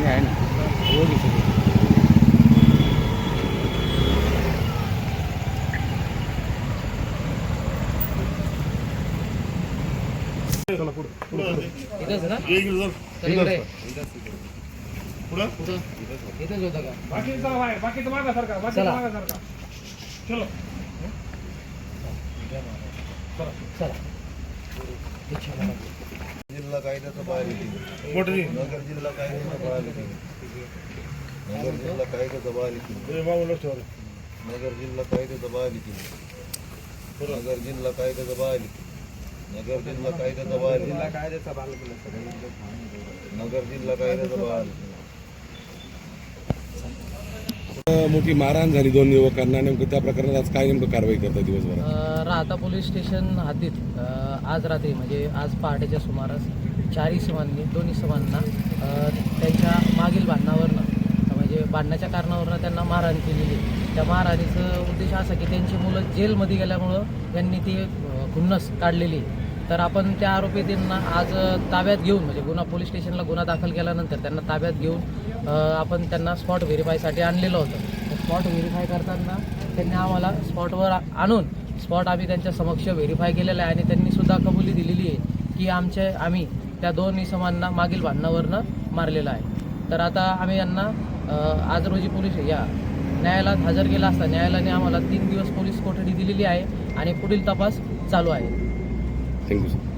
आहे ना इथंच ना इथंच होता का बाकी मागा सरकार चलो जिल्हा कायद्याचं बाहेर नगर जिल्हा कायद्याचं बाहेर नगर जिल्हा कायद्याचं बाहेर नगर जिल्हा कायद्याचं बाहेर नगर जिल्हा कायद्याचं बाहेर नगर जिल्हा कायद्याचं बाहेर नगर जिल्हा कायद्याचं बाहेर मोठी मारहाण झाली दोन युवकांना, नेमकं त्या प्रकरणात आज काय नेमकं कारवाई करतात दिवसभरात? राहता पोलीस स्टेशन हद्दीत आज रात्री म्हणजे आज पहाटेच्या सुमारास 4 इसमांनी 2 इसमांना त्यांच्या मागील भांडणावरनं म्हणजे भांडण्याच्या कारणावरनं त्यांना मारहाण केलेली. त्या मारहाणीचं उद्देश असा की त्यांची मुलं जेलमध्ये गेल्यामुळं त्यांनी ती खुन्नस काढलेली. तर आपण त्या आरोपींना आज ताब्यात घेऊन म्हणजे पोलीस स्टेशनला गुन्हा दाखल केल्यानंतर त्यांना ताब्यात घेऊन आपण त्यांना स्पॉट व्हेरीफायसाठी आणलेलं होतं. स्पॉट व्हेरीफाय करताना त्यांनी आम्हाला स्पॉटवर आणून स्पॉट आम्ही त्यांच्या समक्ष व्हेरीफाय केलेला आहे आणि त्यांनीसुद्धा कबुली दिलेली आहे की आम्ही त्या 2 इसमांना मागील भांडणावरनं मारलेलं आहे. तर आता आम्ही यांना आज रोजी पोलीस न्यायालयात हजर केला असता न्यायालयाने आम्हाला 3 दिवस पोलीस कोठडी दिलेली आहे आणि पुढील तपास चालू आहे. Thank you sir.